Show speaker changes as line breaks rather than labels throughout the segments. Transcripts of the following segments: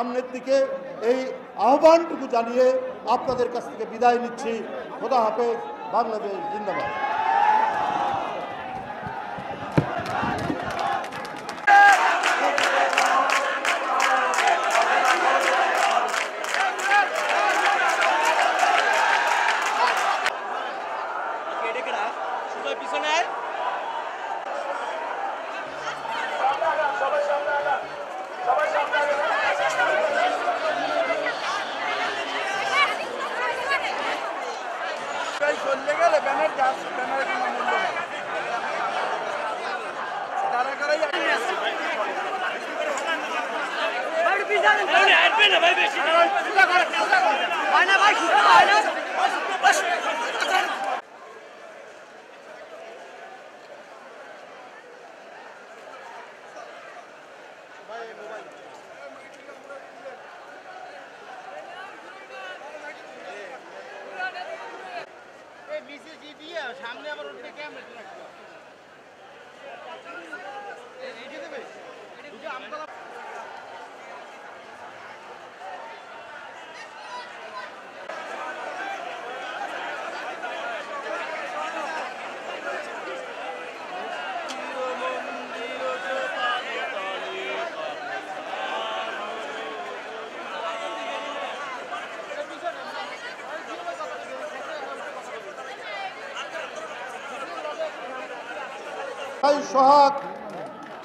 সামনের দিকে এই আহ্বানটুকু জানিয়ে আপনাদের কাছ থেকে বিদায় নিচ্ছি। খোদা হাফেজ। বাংলাদেশ জিন্দাবাদ।
সামনে আবার উঠে ক্যামেরা
সোহাগ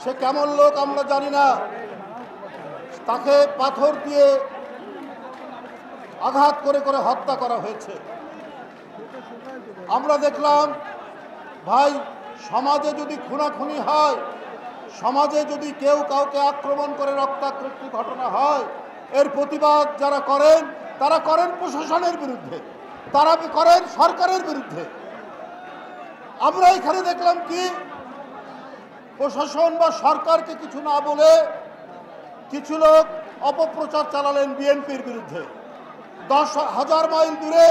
সে কেমন লোক আমরা জানি না, তাকে পাথর দিয়ে আঘাত করে করে হত্যা করা হয়েছে। আমরা দেখলাম ভাই, সমাজে যদি খুনাখুনি হয়, সমাজে যদি কেউ কাউকে আক্রমণ করে রক্তাক্ত ঘটনা হয়, এর প্রতিবাদ যারা করেন তারা করেন প্রশাসনের বিরুদ্ধে, তারা করেন সরকারের বিরুদ্ধে। আমরা এখানে দেখলাম কি, প্রশাসন বা সরকারকে কিছু না বলে কিছু লোক অপপ্রচার চালালেন বিএনপির বিরুদ্ধে। 10,000 মাইল দূরে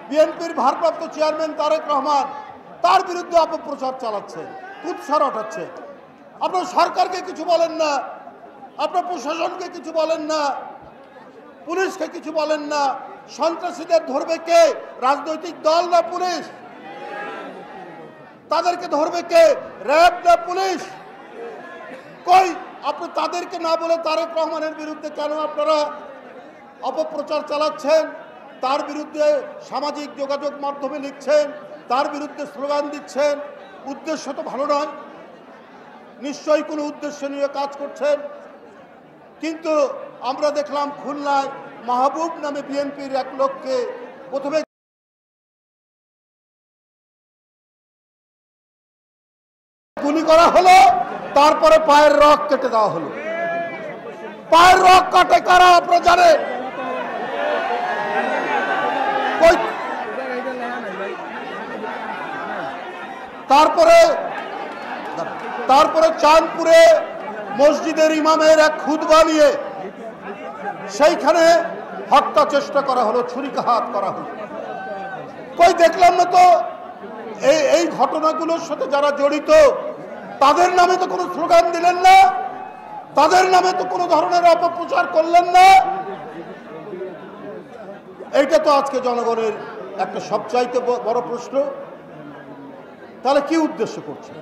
বিএনপির ভারপ্রাপ্ত চেয়ারম্যান তারেক রহমান তার বিরুদ্ধে অপপ্রচার চালাচ্ছে, কুৎসা রটাচ্ছে। আপনার সরকারকে কিছু বলেন না, আপনার প্রশাসনকে কিছু বলেন না, পুলিশকে কিছু বলেন না। সন্ত্রাসীদের ধরবে কে? রাজনৈতিক দল না পুলিশ? তাদেরকে ধরবে কে? র্যাব না পুলিশ? কই আপনি তাদেরকে না বলে তারেক রহমানের বিরুদ্ধে কেন আপনারা অপপ্রচার চালাচ্ছেন? তার বিরুদ্ধে সামাজিক যোগাযোগ মাধ্যমে লিখছেন, তার বিরুদ্ধে স্লোগান দিচ্ছেন। উদ্দেশ্য তো ভালো নয়, নিশ্চয়ই কোনো উদ্দেশ্য নিয়ে কাজ করছেন। কিন্তু আমরা দেখলাম খুলনায় মাহবুব নামে বিএনপির এক লোককে প্রথমে গুলি করা হলো, তারপরে পায়ের রক কেটে দেওয়া হলো। পায়ের রক কাটে কারা আপনারা জানেন? তারপরে চাঁদপুরে মসজিদের ইমামের এক খুতবা নিয়ে সেইখানে হত্যা চেষ্টা করা হলো, ছুরিকাঘাত করা হলো। কই দেখলাম না তো এই ঘটনাগুলোর সাথে যারা জড়িত তাদের নামে তো কোনো স্লোগান দিলেন না, তাদের নামে তো কোনো ধরনের অপপ্রচার করলেন না। এইটা তো আজকে জনগণের একটা সবচাইতে বড় প্রশ্ন। তাহলে কি উদ্দেশ্য করছে?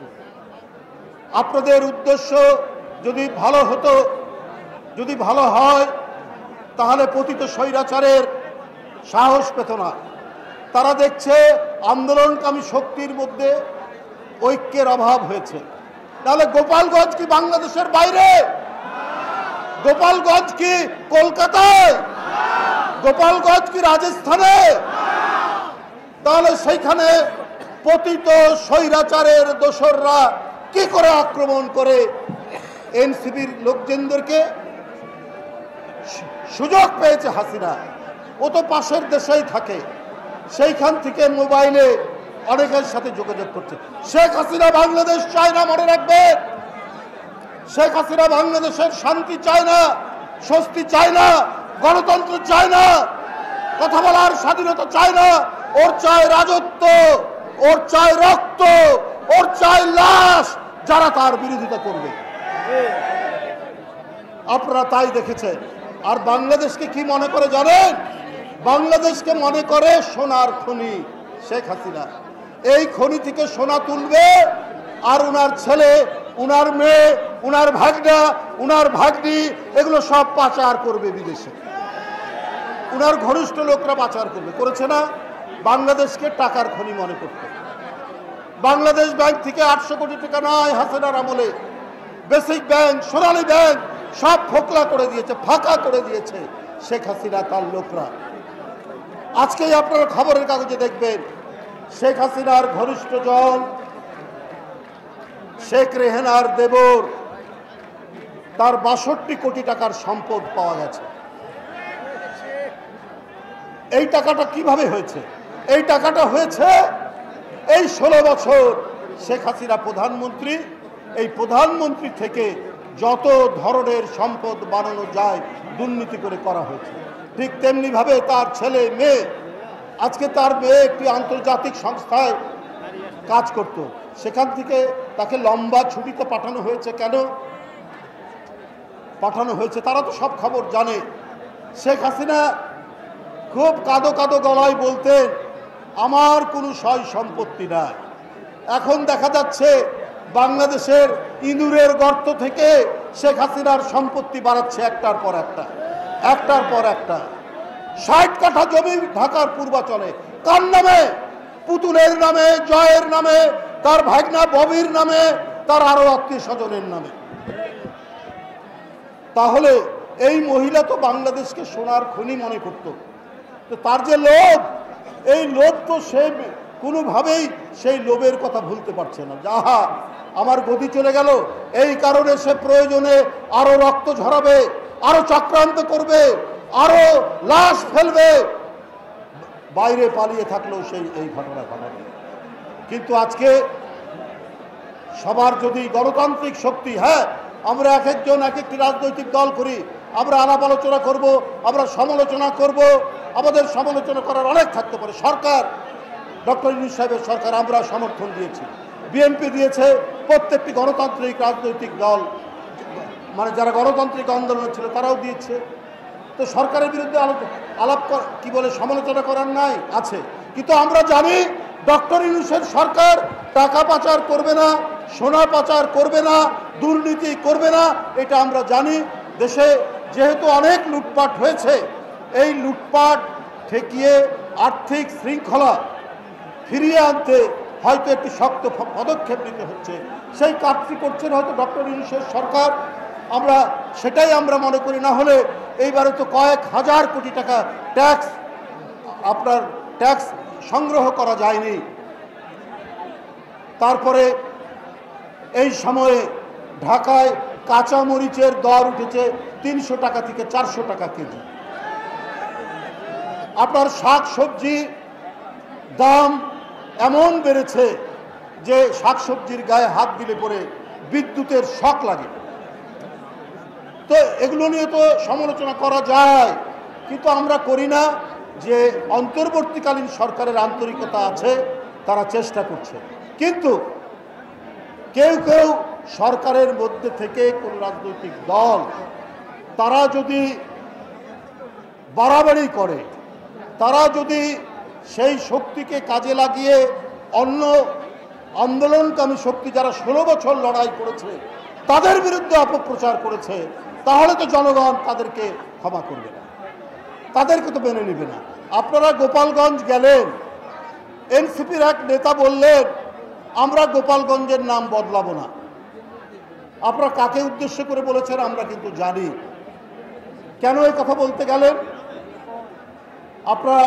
আপনাদের উদ্দেশ্য যদি ভালো হতো, যদি ভালো হয়, তাহলে পতিত স্বৈরাচারের সাহস পেত না। তারা দেখছে আন্দোলনকামী শক্তির মধ্যে ঐক্যের অভাব হয়েছে। তাহলে গোপালগঞ্জ কি বাংলাদেশের বাইরে? গোপালগঞ্জ কি কলকাতায়? গোপালগঞ্জ কি রাজস্থানে? তাহলে সেইখানে পতিত স্বৈরাচারের দোসররা কি করে আক্রমণ করে এনসিপির লোকজনদেরকে? সুযোগ পেয়েছে হাসিনা, ও তো পাশের দেশেই থাকে, সেইখান থেকে মোবাইলে অনেকের সাথে যোগাযোগ করছে। শেখ হাসিনা বাংলাদেশ চায় না, মনে রাখবেন। শেখ হাসিনা বাংলাদেশের শান্তি চায় না, স্বস্তি চায় না, গণতন্ত্র চায় না, কথা বলার স্বাধীনতা চায় না। ওর চায় রাজত্ব, ওর চায় রক্ত, ওর চায় লাশ যারা তার বিরোধিতা করবে। আপনারা তাই দেখেছেন আর বাংলাদেশকে কি মনে করে জানেন? বাংলাদেশকে মনে করে সোনার খনি। শেখ হাসিনা এই খনি থেকে সোনা তুলবে, আর উনার ছেলে, উনার মেয়ে, উনার ভাগনা, উনার ভাগ্নি এগুলো সব পাচার করবে বিদেশে। উনার ঘনিষ্ঠ লোকরা পাচার করবে। করেছে না? বাংলাদেশকে টাকার খনি মনে করতে। বাংলাদেশ ব্যাংক থেকে 800 কোটি টাকা নয় হাসিনার আমলে, বেসিক ব্যাংক, সোনালী ব্যাংক সব ফোকলা করে দিয়েছে, ফাঁকা করে দিয়েছে শেখ হাসিনা তার লোকরা। আজকেই আপনারা খবরের কাগজে দেখবেন শেখ হাসিনার ঘনিষ্ঠ জন শেখ রেহানার দেবর, তার 62 কোটি টাকার সম্পদ পাওয়া গেছে। এই টাকাটা কিভাবে হয়েছে? এই টাকাটা হয়েছে এই 16 বছর শেখ হাসিনা প্রধানমন্ত্রী, এই প্রধানমন্ত্রী থেকে যত ধরনের সম্পদ বানানো যায় দুর্নীতি করে করা হয়েছে। ঠিক তেমনিভাবে তার ছেলে মেয়ে, আজকে তার মেয়ে একটি আন্তর্জাতিক সংস্থায় কাজ করত, সেখান থেকে তাকে লম্বা ছুটিতে পাঠানো হয়েছে। কেন পাঠানো হয়েছে তারা তো সব খবর জানে। শেখ হাসিনা খুব কাঁদো কাঁদো গলায় বলতেন, আমার কোনো সয় সম্পত্তি নাই। এখন দেখা যাচ্ছে বাংলাদেশের ইঁদুরের গর্ত থেকে শেখ হাসিনার সম্পত্তি বাড়াচ্ছে একটার পর একটা, একটার পর একটা। 60 কাঠা জমি ঢাকার পূর্বাচলে কার নামে? পুতুলের নামে, জয়ের নামে, তার ভাগনা ববির নামে, তার আরো আত্মীয় স্বজনের নামে। তাহলে এই মহিলা তো বাংলাদেশকে সোনার খনি মনে করত। তো তার যে লোভ, এই লোভ তো সে কোনোভাবেই সেই লোভের কথা ভুলতে পারছে না। যাহা আমার গতি চলে গেল, এই কারণে সে প্রয়োজনে আরো রক্ত ঝরাবে, আরো চক্রান্ত করবে, আরো লাশ ফেলবে। বাইরে পালিয়ে থাকলেও সেই এই ঘটনা ঘটাবে। কিন্তু আজকে সবার যদি গণতান্ত্রিক শক্তি, হ্যাঁ আমরা এক একজন এক একটি রাজনৈতিক দল করি, আমরা আলাপ আলোচনা করব, আমরা সমালোচনা করব, আমাদের সমালোচনা করার অনেক থাকতে পারে। সরকার, ডক্টর ইউনূস সাহেবের সরকার আমরা সমর্থন দিয়েছি, বিএনপি দিয়েছে, প্রত্যেকটি গণতান্ত্রিক রাজনৈতিক দল মানে যারা গণতান্ত্রিক আন্দোলনে ছিল তারাও দিয়েছে। তো সরকারের বিরুদ্ধে আলাপ কি বলে সমালোচনা করার নাই, আছে। কিন্তু আমরা জানি ডক্টর ইউনূসের সরকার টাকা পাচার করবে না, সোনা পাচার করবে না, দুর্নীতি করবে না, এটা আমরা জানি। দেশে যেহেতু অনেক লুটপাট হয়েছে, এই লুটপাট ঠেকিয়ে আর্থিক শৃঙ্খলা ফিরিয়ে আনতে হয়তো একটি শক্ত পদক্ষেপ নিতে হচ্ছে। সেই কাজটি করছেন হয়তো ডক্টর ইউনূসের সরকার। আমরা সেটাই আমরা মনে করি। না হলে এইবারে তো কয়েক হাজার কোটি টাকা ট্যাক্স সংগ্রহ করা যায়নি। তারপরে এই সময়ে ঢাকায় কাঁচা মরিচের দর উঠেছে 300 টাকা থেকে 400 টাকা কেজি। আপনার শাক সবজি দাম এমন বেড়েছে যে শাকসবজির গায়ে হাত দিলে পরে বিদ্যুতের শক লাগে। তো এগুলো নিয়ে তো সমালোচনা করা যায়, কিন্তু আমরা করি না। যে অন্তর্বর্তীকালীন সরকারের আন্তরিকতা আছে, তারা চেষ্টা করছে। কিন্তু কেউ কেউ সরকারের মধ্যে থেকে কোন রাজনৈতিক দল তারা যদি বাড়াবাড়ি করে, তারা যদি সেই শক্তিকে কাজে লাগিয়ে অন্য আন্দোলনকামী শক্তি যারা 16 বছর লড়াই করেছে তাদের বিরুদ্ধে অপপ্রচার করেছে, তাহলে তো জনগণ তাদেরকে ক্ষমা করবে না, তাদেরকে তো মেনে নেবে না। আপনারা গোপালগঞ্জ গেলেন, এনসিপির এক নেতা বললেন আমরা গোপালগঞ্জের নাম বদলাবো না। আপনারা কাকে উদ্দেশ্য করে বলেছেন আমরা কিন্তু জানি। কেন এই কথা বলতে গেলেন? আপনারা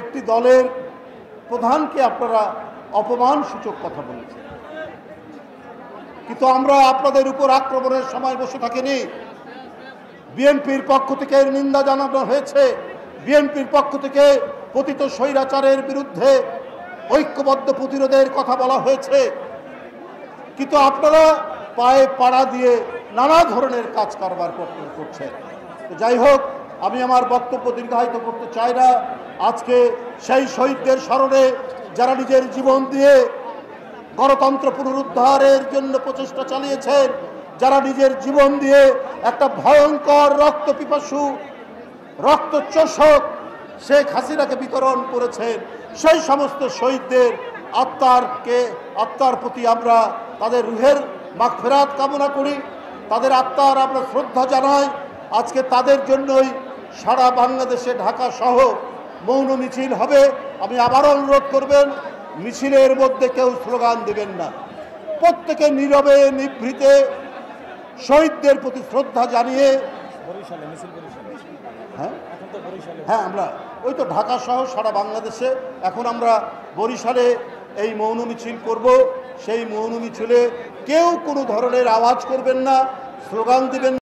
একটি দলের প্রধানকে আপনারা অপমানসূচক কথা বলেছেন, কিন্তু আমরা আপনাদের উপর আক্রমণের সময় বসে থাকিনি। বিএনপির পক্ষ থেকে এর নিন্দা জানানো হয়েছে, বিএনপির পক্ষ থেকে পতিত স্বৈরাচারের বিরুদ্ধে ঐক্যবদ্ধ প্রতিরোধের কথা বলা হয়েছে, কিন্তু আপনারা পায়ে পাড়া দিয়ে নানা ধরনের কাজ কারবার করছেন। যাই হোক, আমি আমার বক্তব্য দীর্ঘায়িত করতে চাই না। আজকে সেই শহীদদের স্মরণে যারা নিজের জীবন দিয়ে গণতন্ত্র পুনরুদ্ধারের জন্য প্রচেষ্টা চালিয়েছেন, যারা নিজের জীবন দিয়ে একটা ভয়ঙ্কর রক্তপিপাসু রক্তচোষক শেখ হাসিনাকে বিতরণ করেছেন, সেই সমস্ত শহীদদের আত্মার প্রতি আমরা তাদের রুহের মাগফিরাত কামনা করি, তাদের আত্মার আমরা শ্রদ্ধা জানাই। আজকে তাদের জন্যই সারা বাংলাদেশে ঢাকা সহ মৌন মিছিল হবে। আমি আবারও অনুরোধ করবেন, মিছিলের মধ্যে কেউ স্লোগান দেবেন না, প্রত্যেকে নীরবে নিভৃতে শহীদদের প্রতি শ্রদ্ধা জানিয়ে হ্যাঁ আমরা ওই তো ঢাকা সহ সারা বাংলাদেশে এখন আমরা বরিশালে এই মৌন মিছিল করব। সেই মৌন মিছিলে কেউ কোনো ধরনের আওয়াজ করবেন না, স্লোগান দিবেন